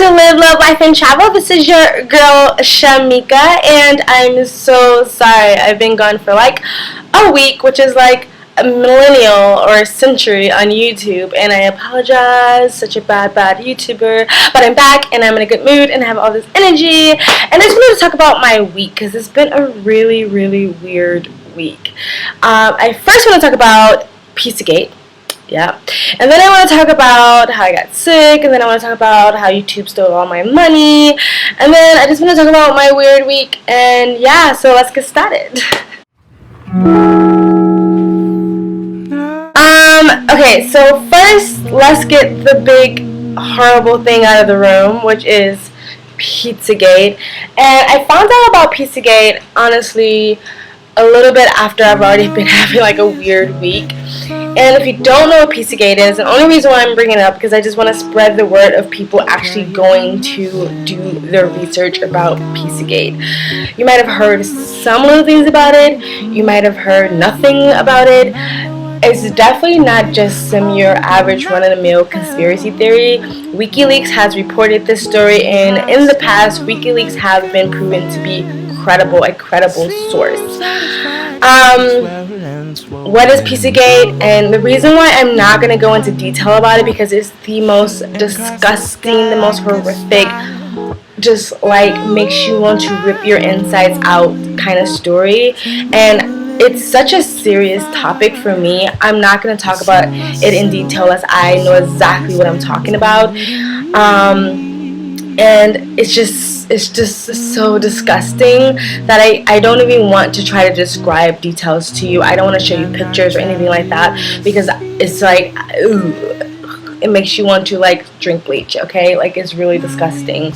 to Live, Love, Life, and Travel. This is your girl, Shamika, and I'm so sorry. I've been gone for like a week, which is like a millennial or a century on YouTube, and I apologize. Such a bad YouTuber. But I'm back, and I'm in a good mood, and I have all this energy. And I just wanted to talk about my week, because it's been a really, really weird week. I first want to talk about PIZZAGATE. Yeah, and then I want to talk about how I got sick, and then I want to talk about how YouTube stole all my money, and then I just want to talk about my weird week, and yeah, so let's get started. Okay, so first, let's get the big, horrible thing out of the room, which is PIZZAGATE, and I found out about PIZZAGATE, honestly, a little bit after I've already been having like a weird week. And if you don't know what PIZZAGATE is, the only reason why I'm bringing it up because I just want to spread the word of people actually going to do their research about PIZZAGATE. You might have heard some little things about it. You might have heard nothing about it. It's definitely not just some your average run-of-the-mill conspiracy theory. WikiLeaks has reported this story, and in the past, WikiLeaks have been proven to be a credible source. What is PIZZAGATE? And the reason why I'm not going to go into detail about it because it's the most disgusting, the most horrific, just like makes you want to rip your insides out kind of story. And it's such a serious topic for me. I'm not going to talk about it in detail as I know exactly what I'm talking about. And it's just so disgusting that I don't even want to try to describe details to you. I don't want to show you pictures or anything like that because it's like, it makes you want to like drink bleach, okay? Like, it's really disgusting.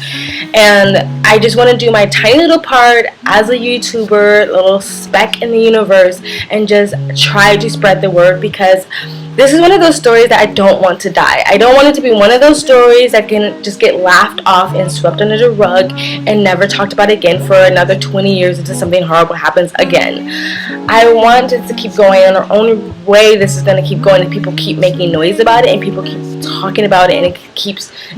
And I just want to do my tiny little part as a YouTuber, little speck in the universe, and just try to spread the word because this is one of those stories that I don't want to die. I don't want it to be one of those stories that can just get laughed off and swept under the rug and never talked about again for another 20 years until something horrible happens again. I want it to keep going, and the only way this is going to keep going is people keep making noise about it and people keep talking about it, and it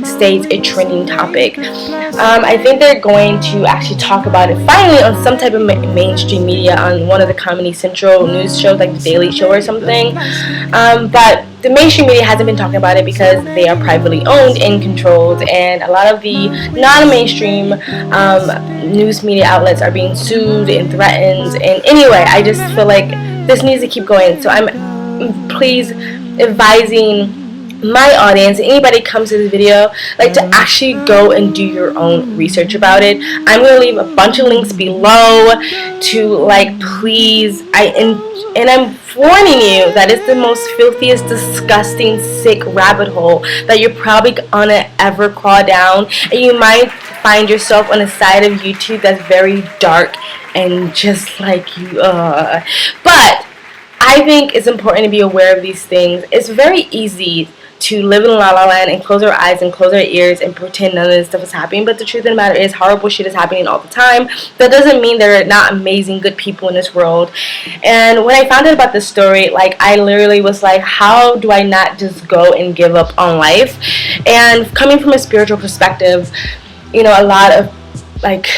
stays a trending topic. I think they're going to actually talk about it finally on some type of mainstream media on one of the Comedy Central news shows like The Daily Show or something. But the mainstream media hasn't been talking about it because they are privately owned and controlled, and a lot of the non-mainstream news media outlets are being sued and threatened. And anyway, I just feel like this needs to keep going. So I'm please advising my audience, anybody comes to this video, like to actually go and do your own research about it. I'm going to leave a bunch of links below to like please, and I'm warning you that it's the most filthiest, disgusting, sick rabbit hole that you're probably gonna ever crawl down, and you might find yourself on a side of YouTube that's very dark and just like you but I think it's important to be aware of these things. It's very easy to live in La La Land and close our eyes and close our ears and pretend none of this stuff is happening, but the truth of the matter is horrible shit is happening all the time. That doesn't mean there are not amazing good people in this world. And when I found out about this story, like, I literally was like, how do I not just go and give up on life? And coming from a spiritual perspective, you know, a lot of like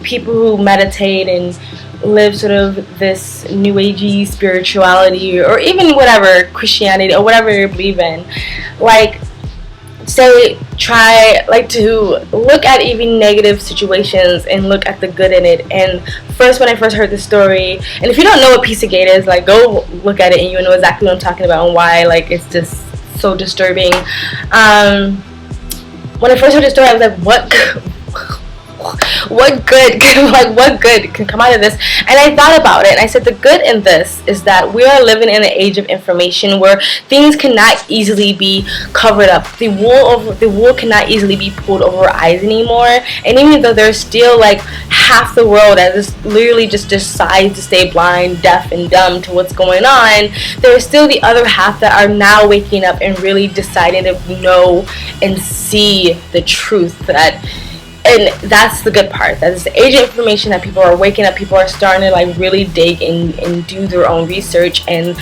people who meditate and live sort of this new agey spirituality or even whatever, Christianity or whatever you believe in, like try to look at even negative situations and look at the good in it. And when I first heard the story, and if you don't know what PIZZAGATE is, like, go look at it and you know exactly what I'm talking about and why, like, it's just so disturbing. When I first heard the story, I was like, what good can come out of this? And I thought about it, and I said the good in this is that we are living in an age of information where things cannot easily be covered up. The wool cannot easily be pulled over our eyes anymore. And even though there's still like half the world that just literally just decides to stay blind, deaf, and dumb to what's going on, there's still the other half that are now waking up and really deciding to know and see the truth. And that's the good part. That is the age of information that people are waking up. People are starting to like really dig and do their own research. And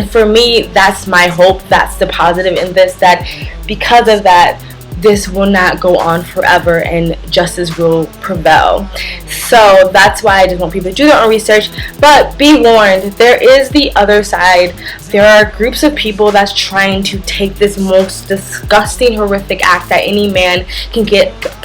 for me, that's my hope. That's the positive in this. That because of that, this will not go on forever and justice will prevail. So that's why I just want people to do their own research. But be warned, there is the other side. There are groups of people that's trying to take this most disgusting, horrific act that any man can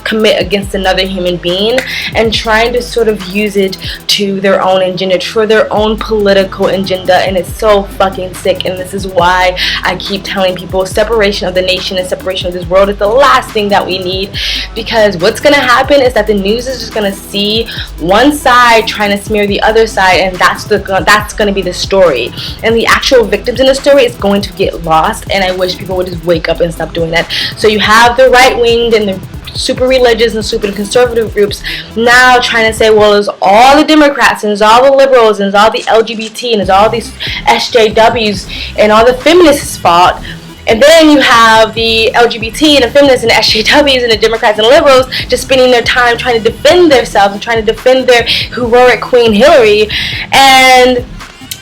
commit against another human being, and trying to sort of use it to their own agenda, for their own political agenda. And it's so fucking sick. And this is why I keep telling people separation of the nation and separation of this world is the last thing that we need, because what's going to happen is that the news is just going to see one side trying to smear the other side, and that's going to be the story, and the actual victims in the story is going to get lost. And I wish people would just wake up and stop doing that. So you have the right-winged and the super religious and super conservative groups now trying to say, well, it's all the Democrats and it's all the liberals and it's all the LGBT and it's all these SJWs and all the feminists' fault. And then you have the LGBT and the feminists and the SJWs and the Democrats and the liberals just spending their time trying to defend themselves and trying to defend their heroic Queen Hillary, and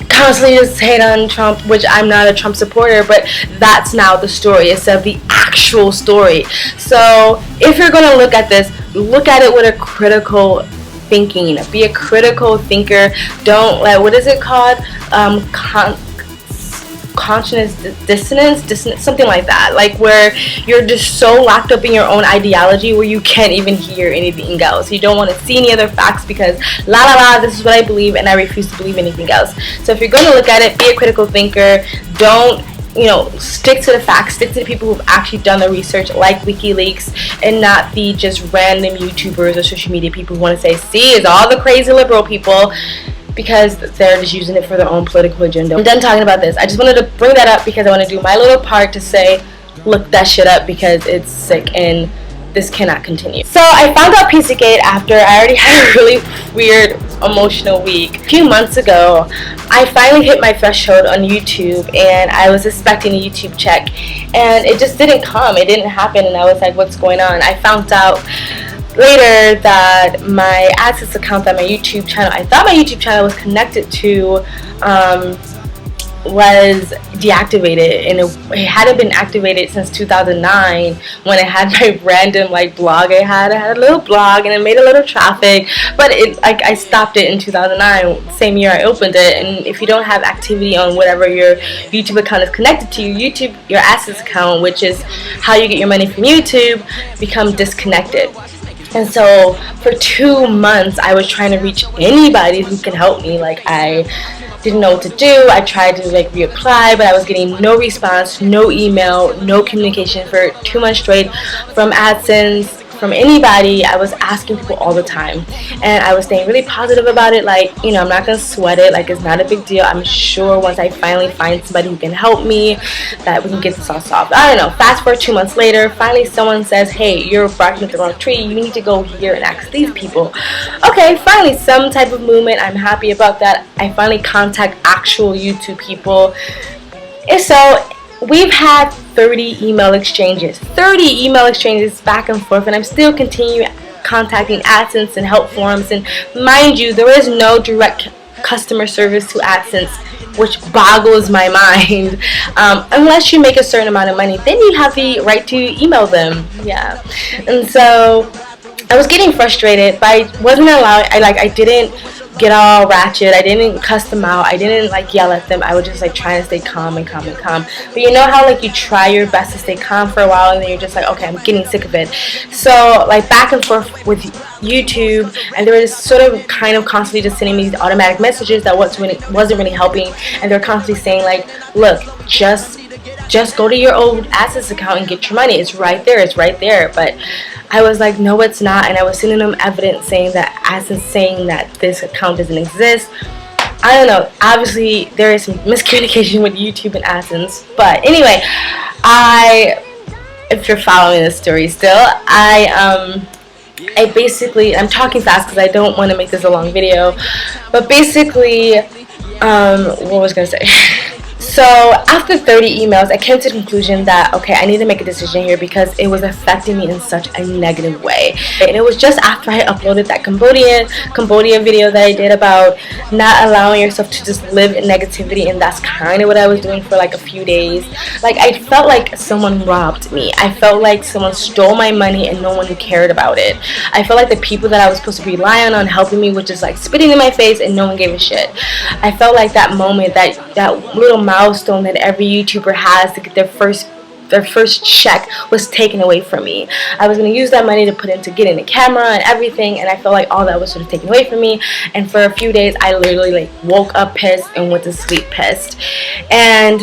constantly just hate on Trump, which I'm not a Trump supporter, but that's now the story instead of the actual story. So if you're going to look at this, look at it with a critical thinking. Be a critical thinker. Don't let, what is it called? Conscious dissonance, something like that, like where you're just so locked up in your own ideology where you can't even hear anything else. You don't want to see any other facts because this is what I believe and I refuse to believe anything else. So if you're going to look at it, be a critical thinker. Don't, stick to the facts, stick to the people who've actually done the research, like WikiLeaks, and not the just random YouTubers or social media people who want to say, see, it's all the crazy liberal people, because they're just using it for their own political agenda. I'm done talking about this. I just wanted to bring that up because I want to do my little part to say, look that shit up because it's sick and this cannot continue. So I found out PIZZAGATE after I already had a really weird emotional week. A few months ago, I finally hit my threshold on YouTube and I was expecting a YouTube check and it just didn't come. It didn't happen and I was like, what's going on? I found out later that my AdSense account on my YouTube channel, I thought my YouTube channel was connected to, was deactivated, and it hadn't been activated since 2009 when I had my random blog. I had a little blog and it made a little traffic, but I stopped it in 2009, same year I opened it. And if you don't have activity on whatever your YouTube account is connected to, your AdSense account, which is how you get your money from YouTube, becomes disconnected. And so for 2 months I was trying to reach anybody who can help me. I didn't know what to do. I tried to reapply, but I was getting no response, no email, no communication for 2 months straight from AdSense, from anybody. I was asking people all the time, and I was staying really positive about it. I'm not gonna sweat it. It's not a big deal. I'm sure once I finally find somebody who can help me, that we can get this all solved. I don't know. Fast forward 2 months later, finally someone says, hey, you're barking at the wrong tree. You need to go here and ask these people. Okay, finally some type of movement. I'm happy about that. I finally contact actual YouTube people. And so we've had 30 email exchanges back and forth, and I'm still continuing contacting AdSense and help forums. And mind you, there is no direct customer service to AdSense, which boggles my mind. Unless you make a certain amount of money, then you have the right to email them. Yeah, and so I was getting frustrated, but I wasn't allowed. I didn't get all ratchet. I didn't cuss them out. I didn't yell at them. I was just trying to stay calm and calm and calm. But you know how you try your best to stay calm for a while and then you're just okay, I'm getting sick of it. So back and forth with YouTube, and they were just sort of kind of constantly just sending me these automatic messages that wasn't really helping, and they're constantly saying look, just go to your old AdSense account and get your money. It's right there. But I was like, no, it's not. And I was sending them evidence saying that AdSense saying that this account doesn't exist. I don't know. Obviously, there is some miscommunication with YouTube and AdSense. But anyway, if you're following this story still, I basically, I'm talking fast because I don't want to make this a long video. But basically, what was I going to say? So after 30 emails, I came to the conclusion that, okay, I need to make a decision here because it was affecting me in such a negative way. And it was just after I uploaded that Cambodia video that I did about not allowing yourself to just live in negativity, and that's kind of what I was doing for like a few days. Like, I felt like someone robbed me. I felt like someone stole my money and no one cared about it. I felt like the people that I was supposed to rely on helping me were just like spitting in my face and no one gave a shit. I felt like that moment, that little milestone that every YouTuber has to get their first check was taken away from me. I was going to use that money to put into getting the camera and everything, and I felt like all that was sort of taken away from me. And for a few days I literally like woke up pissed and went to sleep pissed. And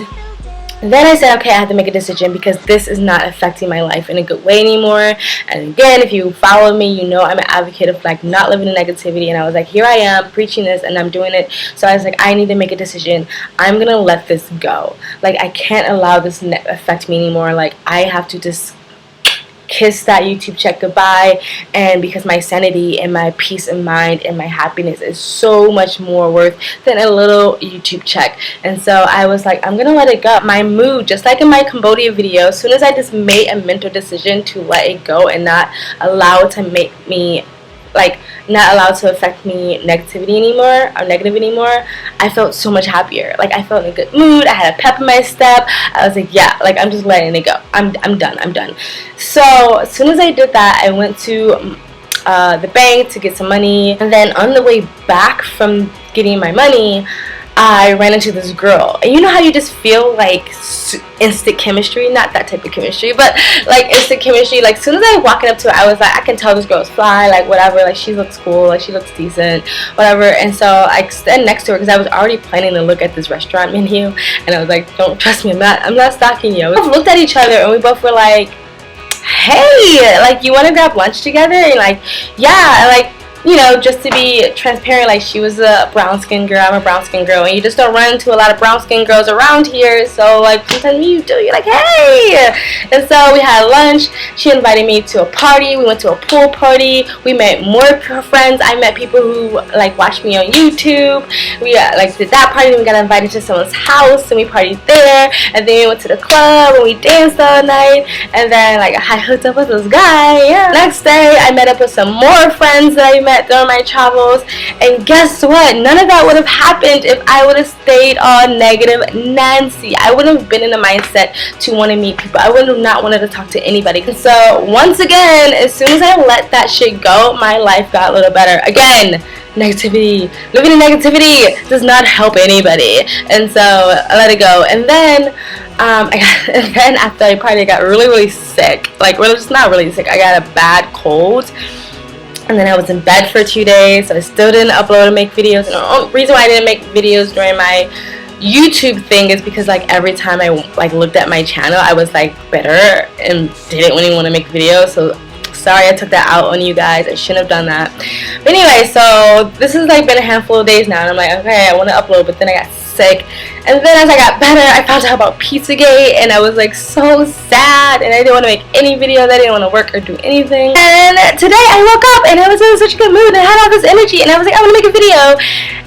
then I said, okay, I have to make a decision because this is not affecting my life in a good way anymore. And again, if you follow me, you know I'm an advocate of like not living in negativity. And I was like, here I am preaching this and I'm doing it. So I was like, I need to make a decision. I'm gonna let this go. Like, I can't allow this affect me anymore. Like, I have to just kiss that YouTube check goodbye, and because my sanity and my peace of mind and my happiness is so much more worth than a little YouTube check. And so I was like, I'm gonna let it go. My mood, just like in my Cambodia video, as soon as I just made a mental decision to let it go and not allow it to make me like not allowed to affect me negative anymore, I felt so much happier. Like, I felt in a good mood. I had a pep in my step. I was like, yeah, like I'm just letting it go. I'm done. So as soon as I did that, I went to the bank to get some money, and then on the way back from getting my money, I ran into this girl. And you know how you just feel like instant chemistry? Not that type of chemistry, but like instant chemistry. Like, as soon as I walked up to her, I was like, I can tell this girl's fly, like whatever, like she looks cool, like she looks decent, whatever. And so I stood next to her because I was already planning to look at this restaurant menu, and I was like, don't, trust me, I'm not stalking you. We both looked at each other and we both were like, hey, like, you want to grab lunch together? And like, yeah, like, you know, just to be transparent, like, she was a brown skin girl, I'm a brown skin girl, and you just don't run into a lot of brown skin girls around here. So like, sometimes you do, you're like, hey. And so we had lunch. She invited me to a party. We went to a pool party. We met more friends. I met people who like watched me on YouTube. We like did that party, and we got invited to someone's house and we partied there, and then we went to the club and we danced all night, and then like I hooked up with this guy. Yeah. Next day I met up with some more friends that I met during my travels, and guess what? None of that would have happened if I would have stayed on negative Nancy. I wouldn't have been in the mindset to want to meet people. I would have not wanted to talk to anybody. And so once again, as soon as I let that shit go, my life got a little better. Again, negativity, living in negativity does not help anybody. And so I let it go. And then then after I partied, I got really sick. Like, well, just not really sick. I got a bad cold. And then I was in bed for 2 days, so I still didn't upload and make videos. And the only reason why I didn't make videos during my YouTube thing is because like every time I like looked at my channel, I was like bitter and didn't really want to make videos. So sorry I took that out on you guys. I shouldn't have done that. But anyway, so this has like been a handful of days now, and I'm like, okay, I want to upload, but then I got sick. And then as I got better, I found out about PIZZAGATE, and I was like so sad, and I didn't want to make any videos. I didn't want to work or do anything. And today I woke up and I was in such a good mood and I had all this energy, and I was like, I want to make a video.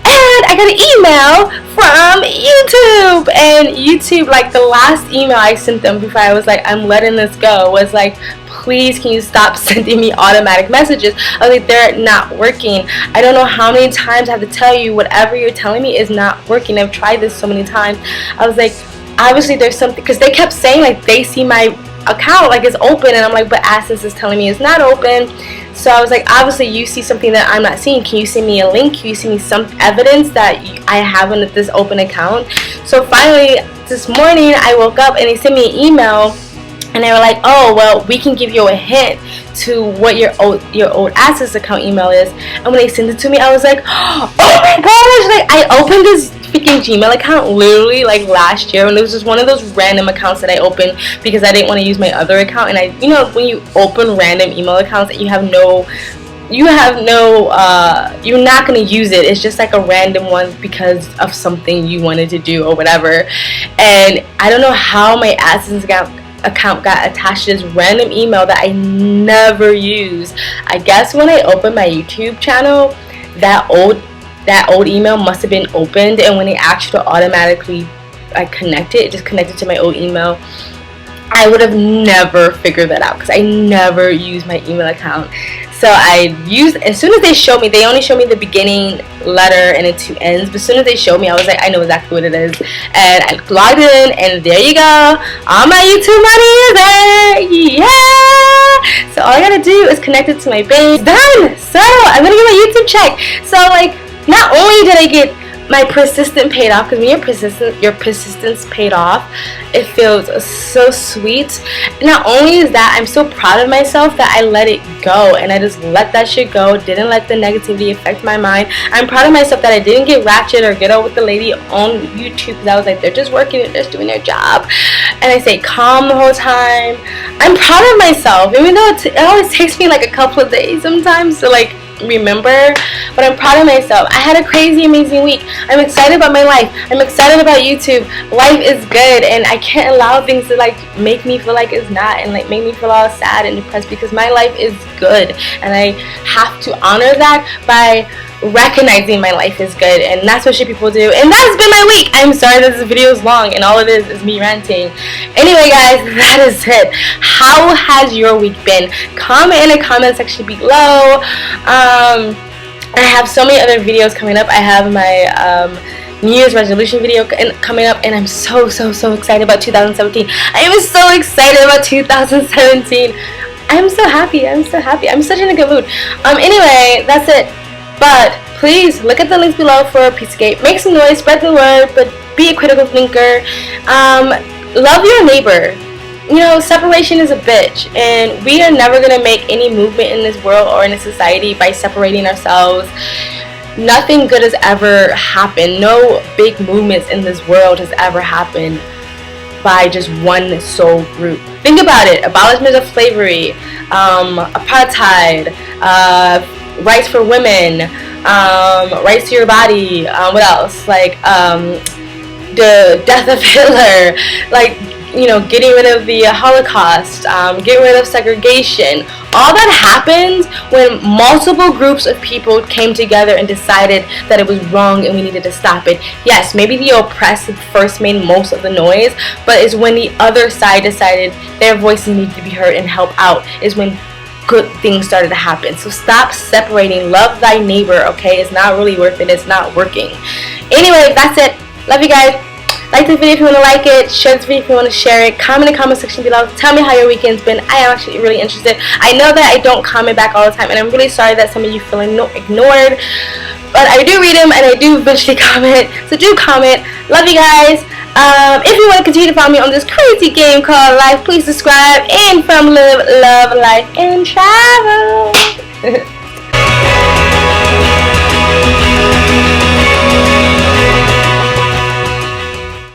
And I got an email from YouTube, and YouTube, like the last email I sent them before I was like, I'm letting this go, was like, please can you stop sending me automatic messages. I was like, they're not working. I don't know how many times I have to tell you whatever you're telling me is not working. I've tried this so many times. I was like, obviously there's something, because they kept saying like they see my account like it's open, and I'm like, but AdSense is telling me it's not open. So I was like, obviously you see something that I'm not seeing. Can you send me a link? Can you send me some evidence that I have on this open account? So finally this morning I woke up and they sent me an email, and they were like, oh, well, we can give you a hint to what your old AdSense account email is. And when they sent it to me, I was like, oh my gosh, like I opened this freaking Gmail account literally like last year, and it was just one of those random accounts that I opened because I didn't want to use my other account. And I, you know, when you open random email accounts that you're not going to use it, it's just like a random one because of something you wanted to do or whatever. And I don't know how my AdSense account got attached to this random email that I never use. I guess when I opened my YouTube channel, that old email must have been opened, and when they asked you to automatically connected. It just connected to my old email. I would have never figured that out because I never use my email account. So I used, as soon as they showed me, they only showed me the beginning letter and the 2 N's. But as soon as they showed me, I was like, I know exactly what it is. And I logged in, and there you go. All my YouTube money is there. Yeah. So all I gotta do is connect it to my bank. Done. So I'm gonna get my YouTube check. So like, not only did I get my persistence paid off, because when your persistence paid off, it feels so sweet. Not only is that, I'm so proud of myself that I let it go, and I just let that shit go, didn't let the negativity affect my mind. I'm proud of myself that I didn't get ratchet or get out with the lady on YouTube, because I was like, they're just working, they're just doing their job, and I stayed calm the whole time. I'm proud of myself, even though it always takes me like a couple of days sometimes to like remember, but I'm proud of myself. I had a crazy amazing week. I'm excited about my life. I'm excited about YouTube. Life is good, and I can't allow things to like make me feel like it's not, and like make me feel all sad and depressed, because my life is good, and I have to honor that by recognizing my life is good. And that's what shit people do. And that's been my week. I'm sorry that this video is long and all it is me ranting. Anyway guys, that is it. How has your week been? Comment in the comment section below. I have so many other videos coming up. I have my New Year's resolution video coming up, and I'm so excited about 2017. I am so excited about 2017. I'm so happy. I'm such in a good mood. Anyway, that's it. But please look at the links below for PIZZAGATE. Make some noise, spread the word, but be a critical thinker. Love your neighbor. You know, separation is a bitch, and we are never gonna make any movement in this world or in this society by separating ourselves. Nothing good has ever happened. No big movements in this world has ever happened by just one sole group. Think about it. Abolishment of slavery, apartheid, rights for women, rights to your body, what else? Like, the death of Hitler, like, you know, getting rid of the Holocaust, getting rid of segregation. All that happened when multiple groups of people came together and decided that it was wrong and we needed to stop it. Yes, maybe the oppressed first made most of the noise, but it's when the other side decided their voices need to be heard and help out, is when good things started to happen. So stop separating. Love thy neighbor, okay? It's not really worth it. It's not working. Anyway, that's it. Love you guys. Like this video if you want to like it. Share this video if you want to share it. Comment in the comment section below. Tell me how your weekend's been. I am actually really interested. I know that I don't comment back all the time, and I'm really sorry that some of you feel ignored. But I do read them, and I do eventually comment. So do comment. Love you guys. If you want to continue to follow me on this crazy game called life, please subscribe. And from live, love, life, and travel.